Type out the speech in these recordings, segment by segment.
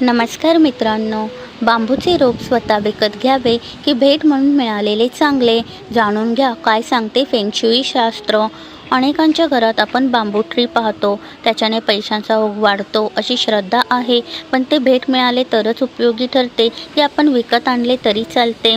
नमस्कार मित्रांनो, बांबूचे रोप स्वतः विकत घ्यावे की भेट म्हणून मिळालेले चांगले? जाणून घ्या काय सांगते फेंगशुई शास्त्र. अनेकांच्या घरात आपण बांबू ट्री पाहतो, त्याच्याने पैशांचा ओघ वाढतो अशी श्रद्धा आहे. पण ते भेट मिळाले तरच उपयोगी ठरते की आपण विकत आणले तरी चालते?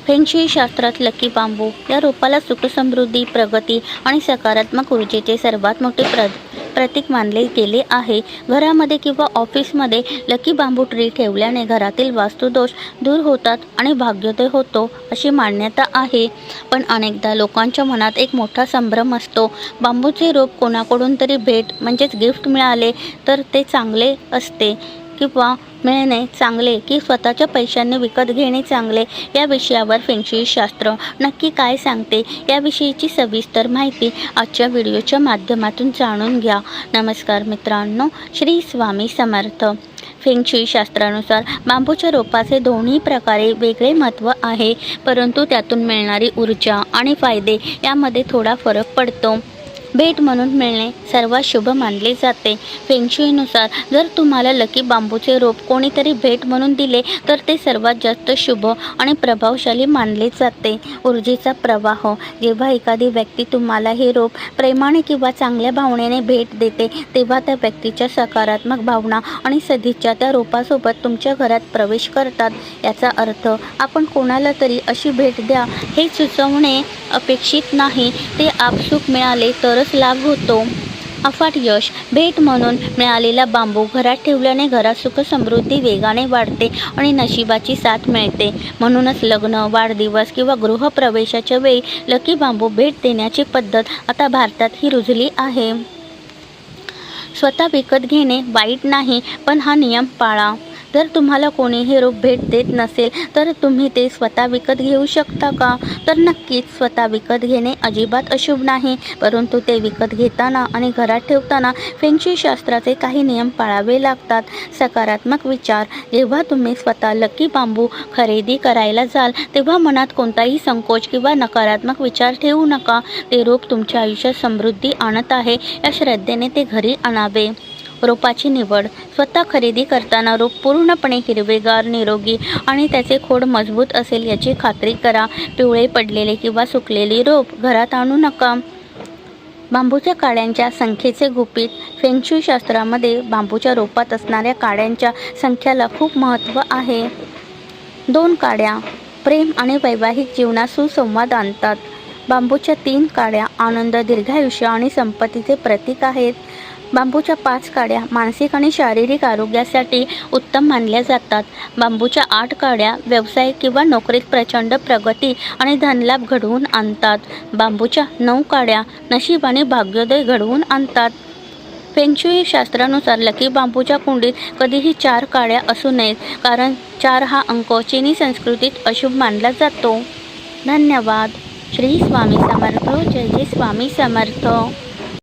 फेंगशुई शास्त्रात लकी बांबू या रोपाला सुखसमृद्धी, प्रगती आणि सकारात्मक ऊर्जेचे सर्वात मोठे प्रतीक मानले गेले आहे. घरामध्ये किंवा ऑफिसमध्ये लकी बांबू ट्री ठेवल्याने घरातील वास्तुदोष दूर होतात आणि भाग्योदय होतो अशी मान्यता आहे. पण अनेकदा लोकांच्या मनात एक मोठा संभ्रम असतो. बांबूचे रोप कोणाकडून तरी भेट म्हणजेच गिफ्ट मिळाले तर ते चांगले असते किंवा मिळणे चांगले की स्वतःच्या पैशांनी विकत घेणे चांगले? या विषयावर फेंगशुई शास्त्र नक्की काय सांगते याविषयीची सविस्तर माहिती आजच्या व्हिडिओच्या माध्यमातून जाणून घ्या. नमस्कार मित्रांनो, श्री स्वामी समर्थ. फेंगशुई शास्त्रानुसार बांबूच्या रोपाचे दोन्ही प्रकारे वेगळे महत्त्व आहे, परंतु त्यातून मिळणारी ऊर्जा आणि फायदे यामध्ये थोडा फरक पडतो. भेट म्हणून मिळणे सर्वात शुभ मानले जाते. फेंगशुईनुसार जर तुम्हाला लकी बांबूचे रोप कोणीतरी भेट म्हणून दिले तर ते सर्वात जास्त शुभ आणि प्रभावशाली मानले जाते. ऊर्जेचा प्रवाह. जेव्हा एखादी व्यक्ती तुम्हाला हे रोप प्रेमाने किंवा चांगल्या भावनेने भेट देते, तेव्हा त्या व्यक्तीच्या सकारात्मक भावना आणि सदिच्छा त्या रोपासोबत तुमच्या घरात प्रवेश करतात. याचा अर्थ आपण कोणाला तरी अशी भेट द्या हे सुचवणे अपेक्षित नाही, ते आपसूक मिळाले तरच लाभ होतो. अफाट यश. भेट म्हणून मिळालेला बांबू घरात ठेवल्याने घरात सुख समृद्धी वेगाने वाढते आणि नशिबाची साथ मिळते. म्हणूनच लग्न, वाढदिवस किंवा गृहप्रवेशाच्या वेळी लकी बांबू भेट देण्याची पद्धत आता भारतात ही रुजली आहे. स्वतः विकत घेणे वाईट नाही, पण हा नियम पाळा. जर तुम्हाला कोणी हे रोप भेट देत नसेल तर तुम्ही ते स्वतः विकत घेऊ शकता का? तर नक्कीच स्वतः विकत घेणे अजिबात अशुभ नाही, परंतु ते विकत घेताना आणि घरात ठेवताना फेंगशुई शास्त्राचे काही नियम पाळावे लागतात. सकारात्मक विचार. जेव्हा तुम्ही स्वतः लकी बांबू खरेदी करायला जाल तेव्हा मनात कोणताही संकोच किंवा नकारात्मक विचार ठेवू नका. ते रोप तुमच्या आयुष्यात समृद्धी आणत आहे या श्रद्धेने ते घरी आणावे. रोपाची निवड. स्वतः खरेदी करताना रोप पूर्णपणे हिरवेगार, निरोगी आणि त्याचे खोड मजबूत असेल याची खात्री करा. पिवळे पडलेले किंवा सुकलेली रोप घरात आणू नका. बांबूच्या काड्यांच्या संख्येचे गुपित. फेंगशुई शास्त्रामध्ये बांबूच्या रोपात असणाऱ्या काड्यांच्या संख्येला खूप महत्त्व आहे. 2 काड्या प्रेम आणि वैवाहिक जीवनात सुसंवाद आणतात. बांबूच्या 3 काड्या आनंद, दीर्घायुष्य आणि संपत्तीचे प्रतीक आहेत. बांबूच्या 5 काड्या मानसिक आणि शारीरिक आरोग्यासाठी उत्तम मानल्या जातात. बांबूच्या 8 काड्या व्यवसाय किंवा नोकरीत प्रचंड प्रगती आणि धनलाभ घडवून आणतात. बांबूच्या 9 काड्या नशीब आणि भाग्योदय घडवून आणतात. फेंगशुई शास्त्रानुसार लकी बांबूच्या कुंडीत कधीही 4 काड्या असू नयेत, कारण 4 हा अंक चीनी संस्कृतीत अशुभ मानला जातो. धन्यवाद. श्री स्वामी समर्थ. जय जय स्वामी समर्थ.